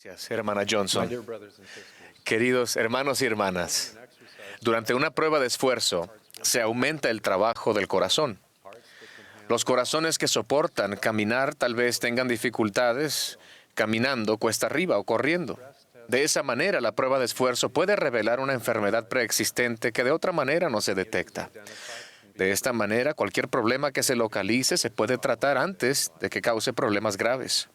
Gracias, hermana Johnson. dear brothers and sisters, Queridos hermanos y hermanas, durante una prueba de esfuerzo se aumenta el trabajo del corazón. Los corazones que soportan caminar tal vez tengan dificultades caminando cuesta arriba o corriendo. De esa manera, la prueba de esfuerzo puede revelar una enfermedad preexistente que de otra manera no se detecta. De esta manera, cualquier problema que se localice se puede tratar antes de que cause problemas graves.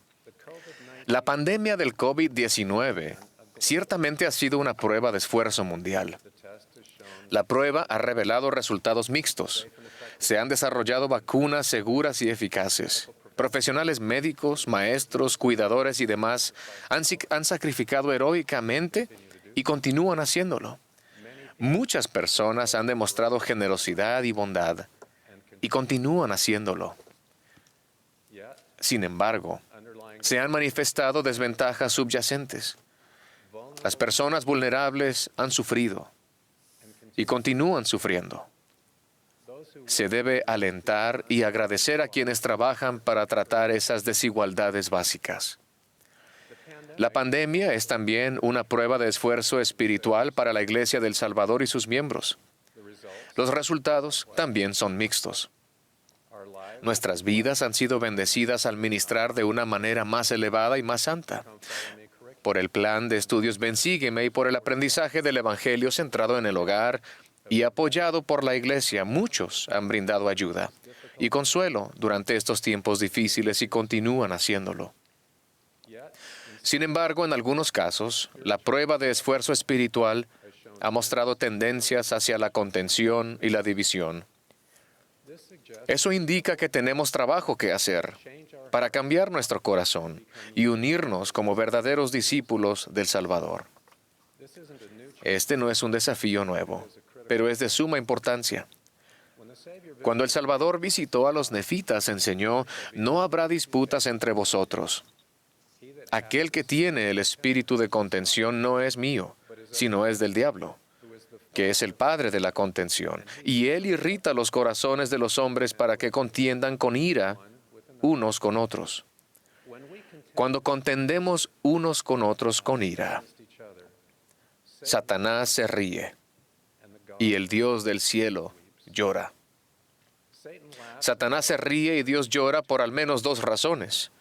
La pandemia del COVID-19 ciertamente ha sido una prueba de esfuerzo mundial. La prueba ha revelado resultados mixtos. Se han desarrollado vacunas seguras y eficaces. Profesionales médicos, maestros, cuidadores y demás han sacrificado heroicamente y continúan haciéndolo. Muchas personas han demostrado generosidad y bondad y continúan haciéndolo. Sin embargo, se han manifestado desventajas subyacentes. Las personas vulnerables han sufrido y continúan sufriendo. Se debe alentar y agradecer a quienes trabajan para tratar esas desigualdades básicas. La pandemia es también una prueba de esfuerzo espiritual para la Iglesia del Salvador y sus miembros. Los resultados también son mixtos. Nuestras vidas han sido bendecidas al ministrar de una manera más elevada y más santa. Por el plan de estudios Ven Sígueme y por el aprendizaje del Evangelio centrado en el hogar y apoyado por la Iglesia, muchos han brindado ayuda y consuelo durante estos tiempos difíciles y continúan haciéndolo. Sin embargo, en algunos casos, la prueba de esfuerzo espiritual ha mostrado tendencias hacia la contención y la división. Eso indica que tenemos trabajo que hacer para cambiar nuestro corazón y unirnos como verdaderos discípulos del Salvador. Este no es un desafío nuevo, pero es de suma importancia. Cuando el Salvador visitó a los nefitas, enseñó: no habrá disputas entre vosotros. Aquel que tiene el espíritu de contención no es mío, sino es del diablo, que es el padre de la contención, y él irrita los corazones de los hombres para que contiendan con ira unos con otros. Cuando contendemos unos con otros con ira, Satanás se ríe y el Dios del cielo llora. Satanás se ríe y Dios llora por al menos dos razones.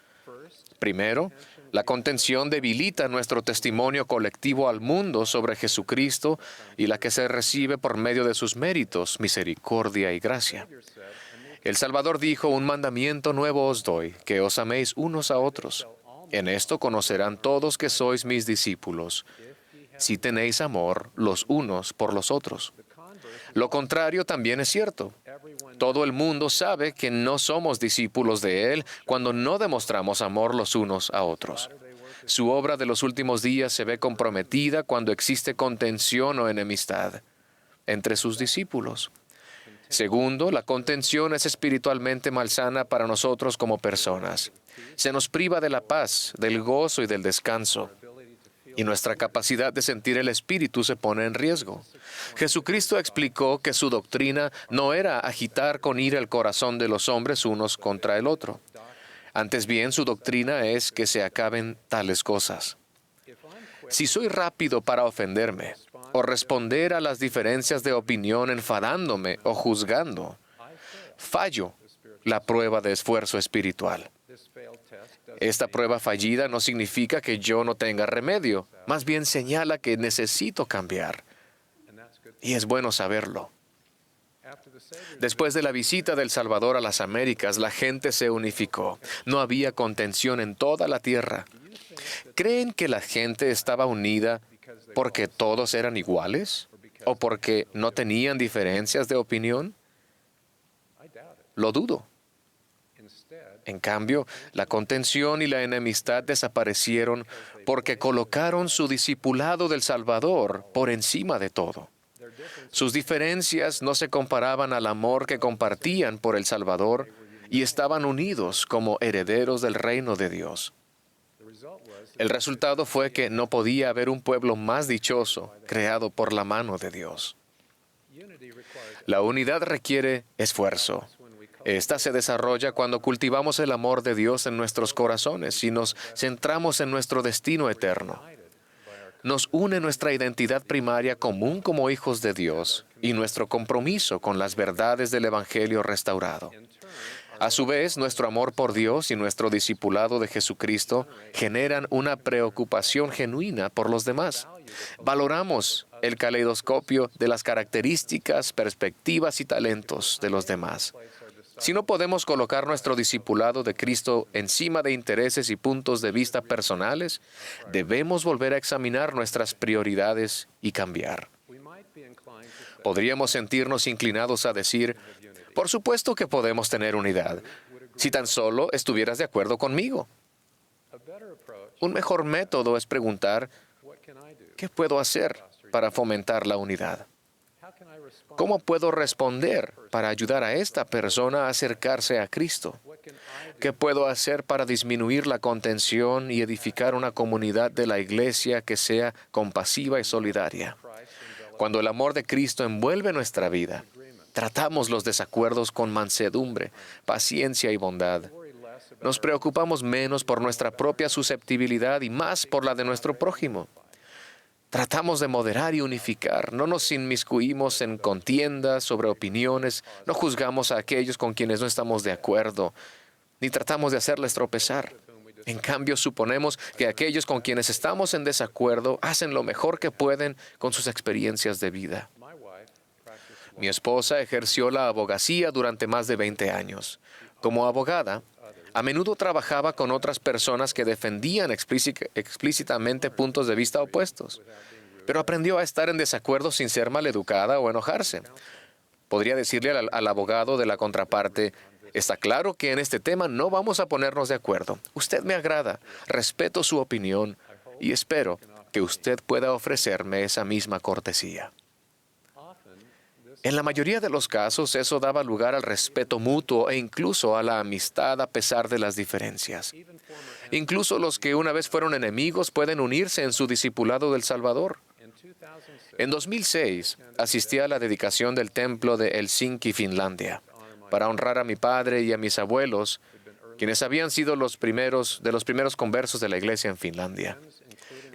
Primero, la contención debilita nuestro testimonio colectivo al mundo sobre Jesucristo y la que se recibe por medio de sus méritos, misericordia y gracia. El Salvador dijo: un mandamiento nuevo os doy, que os améis unos a otros. En esto conocerán todos que sois mis discípulos, si tenéis amor los unos por los otros. Lo contrario también es cierto. Todo el mundo sabe que no somos discípulos de Él cuando no demostramos amor los unos a otros. Su obra de los últimos días se ve comprometida cuando existe contención o enemistad entre sus discípulos. Segundo, la contención es espiritualmente malsana para nosotros como personas. Se nos priva de la paz, del gozo y del descanso, y nuestra capacidad de sentir el Espíritu se pone en riesgo. Jesucristo explicó que su doctrina no era agitar con ira el corazón de los hombres unos contra el otro. Antes bien, su doctrina es que se acaben tales cosas. Si soy rápido para ofenderme o responder a las diferencias de opinión enfadándome o juzgando, fallo la prueba de esfuerzo espiritual. Esta prueba fallida no significa que yo no tenga remedio, más bien señala que necesito cambiar. Y es bueno saberlo. Después de la visita del Salvador a las Américas, la gente se unificó. No había contención en toda la tierra. ¿Creen que la gente estaba unida porque todos eran iguales? ¿O porque no tenían diferencias de opinión? Lo dudo. En cambio, la contención y la enemistad desaparecieron porque colocaron su discipulado del Salvador por encima de todo. Sus diferencias no se comparaban al amor que compartían por el Salvador y estaban unidos como herederos del reino de Dios. El resultado fue que no podía haber un pueblo más dichoso creado por la mano de Dios. La unidad requiere esfuerzo. Esta se desarrolla cuando cultivamos el amor de Dios en nuestros corazones y nos centramos en nuestro destino eterno. Nos une nuestra identidad primaria común como hijos de Dios y nuestro compromiso con las verdades del Evangelio restaurado. A su vez, nuestro amor por Dios y nuestro discipulado de Jesucristo generan una preocupación genuina por los demás. Valoramos el caleidoscopio de las características, perspectivas y talentos de los demás. Si no podemos colocar nuestro discipulado de Cristo encima de intereses y puntos de vista personales, debemos volver a examinar nuestras prioridades y cambiar. Podríamos sentirnos inclinados a decir, por supuesto que podemos tener unidad, si tan solo estuvieras de acuerdo conmigo. Un mejor método es preguntar, ¿qué puedo hacer para fomentar la unidad? ¿Cómo puedo responder para ayudar a esta persona a acercarse a Cristo? ¿Qué puedo hacer para disminuir la contención y edificar una comunidad de la Iglesia que sea compasiva y solidaria? Cuando el amor de Cristo envuelve nuestra vida, tratamos los desacuerdos con mansedumbre, paciencia y bondad. Nos preocupamos menos por nuestra propia susceptibilidad y más por la de nuestro prójimo. Tratamos de moderar y unificar, no nos inmiscuimos en contiendas sobre opiniones, no juzgamos a aquellos con quienes no estamos de acuerdo, ni tratamos de hacerles tropezar. En cambio, suponemos que aquellos con quienes estamos en desacuerdo hacen lo mejor que pueden con sus experiencias de vida. Mi esposa ejerció la abogacía durante más de 20 años. Como abogada, a menudo trabajaba con otras personas que defendían explícitamente puntos de vista opuestos, pero aprendió a estar en desacuerdo sin ser maleducada o enojarse. Podría decirle al abogado de la contraparte, está claro que en este tema no vamos a ponernos de acuerdo. Usted me agrada, respeto su opinión y espero que usted pueda ofrecerme esa misma cortesía. En la mayoría de los casos, eso daba lugar al respeto mutuo e incluso a la amistad a pesar de las diferencias. Incluso los que una vez fueron enemigos pueden unirse en su discipulado del Salvador. En 2006, asistí a la dedicación del templo de Helsinki, Finlandia, para honrar a mi padre y a mis abuelos, quienes habían sido de los primeros conversos de la iglesia en Finlandia.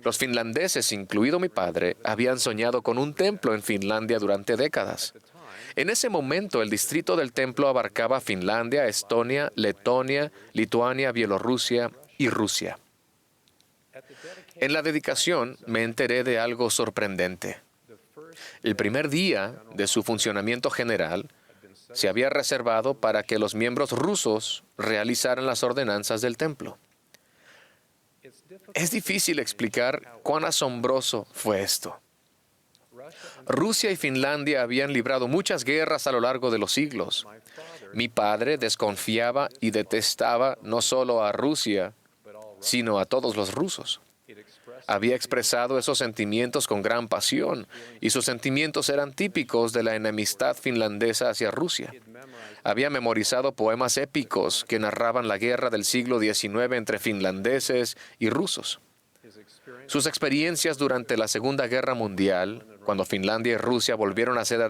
Los finlandeses, incluido mi padre, habían soñado con un templo en Finlandia durante décadas. En ese momento, el distrito del templo abarcaba Finlandia, Estonia, Letonia, Lituania, Bielorrusia y Rusia. En la dedicación me enteré de algo sorprendente. El primer día de su funcionamiento general se había reservado para que los miembros rusos realizaran las ordenanzas del templo. Es difícil explicar cuán asombroso fue esto. Rusia y Finlandia habían librado muchas guerras a lo largo de los siglos. Mi padre desconfiaba y detestaba no solo a Rusia, sino a todos los rusos. Había expresado esos sentimientos con gran pasión, y sus sentimientos eran típicos de la enemistad finlandesa hacia Rusia. Había memorizado poemas épicos que narraban la guerra del siglo XIX entre finlandeses y rusos. Sus experiencias durante la Segunda Guerra Mundial, cuando Finlandia y Rusia volvieron a ser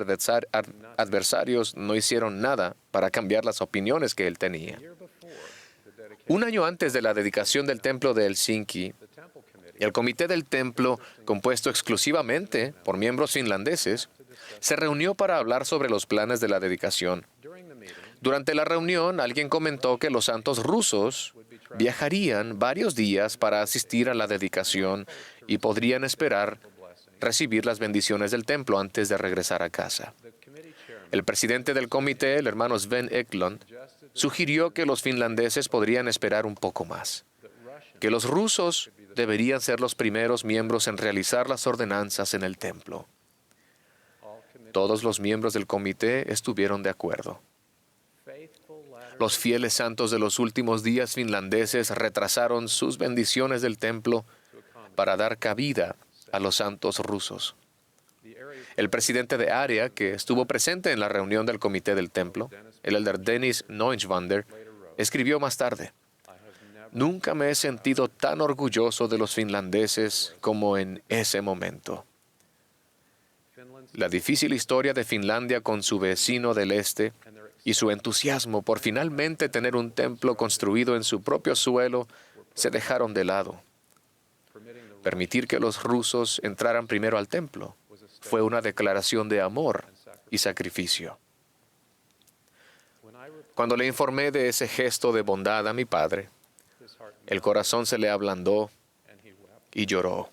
adversarios, no hicieron nada para cambiar las opiniones que él tenía. Un año antes de la dedicación del templo de Helsinki, el comité del templo, compuesto exclusivamente por miembros finlandeses, se reunió para hablar sobre los planes de la dedicación. Durante la reunión, alguien comentó que los santos rusos viajarían varios días para asistir a la dedicación y podrían esperar recibir las bendiciones del templo antes de regresar a casa. El presidente del comité, el hermano Sven Eklund, sugirió que los finlandeses podrían esperar un poco más, que los rusos deberían ser los primeros miembros en realizar las ordenanzas en el templo. Todos los miembros del comité estuvieron de acuerdo. Los fieles santos de los últimos días finlandeses retrasaron sus bendiciones del templo para dar cabida a los santos rusos. El presidente de área, que estuvo presente en la reunión del comité del templo, el elder Dennis Neuschwander, escribió más tarde: nunca me he sentido tan orgulloso de los finlandeses como en ese momento. La difícil historia de Finlandia con su vecino del este y su entusiasmo por finalmente tener un templo construido en su propio suelo se dejaron de lado. Permitir que los rusos entraran primero al templo fue una declaración de amor y sacrificio. Cuando le informé de ese gesto de bondad a mi padre, el corazón se le ablandó y lloró.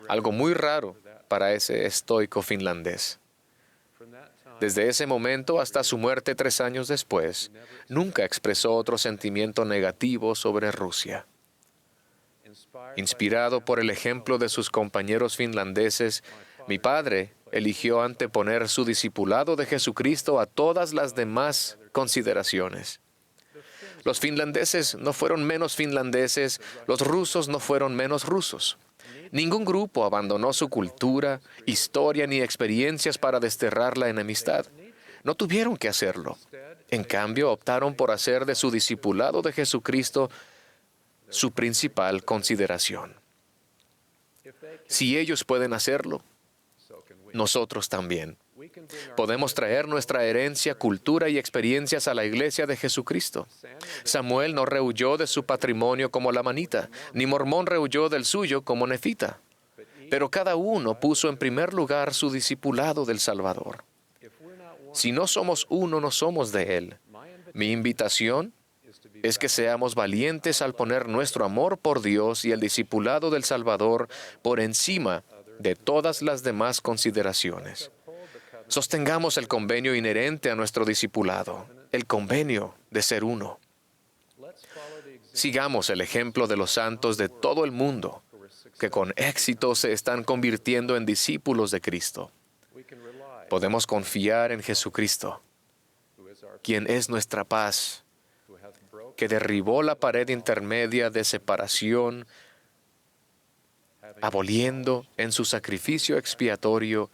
Algo muy raro para ese estoico finlandés. Desde ese momento hasta su muerte 3 años después, nunca expresó otro sentimiento negativo sobre Rusia. Inspirado por el ejemplo de sus compañeros finlandeses, mi padre eligió anteponer su discipulado de Jesucristo a todas las demás consideraciones. Los finlandeses no fueron menos finlandeses, los rusos no fueron menos rusos. Ningún grupo abandonó su cultura, historia ni experiencias para desterrar la enemistad. No tuvieron que hacerlo. En cambio, optaron por hacer de su discipulado de Jesucristo su principal consideración. Si ellos pueden hacerlo, nosotros también. Podemos traer nuestra herencia, cultura y experiencias a la iglesia de Jesucristo. Samuel no rehuyó de su patrimonio como Lamanita, ni Mormón rehuyó del suyo como Nefita. Pero cada uno puso en primer lugar su discipulado del Salvador. Si no somos uno, no somos de Él. Mi invitación es que seamos valientes al poner nuestro amor por Dios y el discipulado del Salvador por encima de todas las demás consideraciones. Sostengamos el convenio inherente a nuestro discipulado, el convenio de ser uno. Sigamos el ejemplo de los santos de todo el mundo, que con éxito se están convirtiendo en discípulos de Cristo. Podemos confiar en Jesucristo, quien es nuestra paz, que derribó la pared intermedia de separación, aboliendo en su sacrificio expiatorio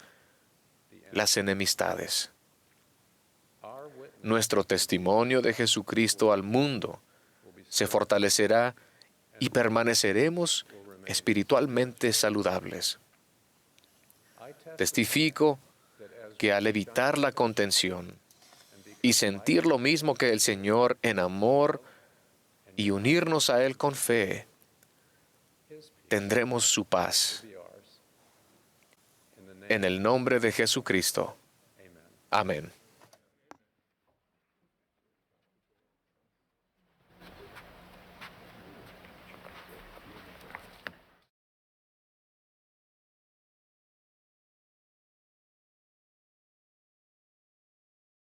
las enemistades. Nuestro testimonio de Jesucristo al mundo se fortalecerá y permaneceremos espiritualmente saludables. Testifico que al evitar la contención y sentir lo mismo que el Señor en amor y unirnos a Él con fe, tendremos su paz. En el nombre de Jesucristo. Amén.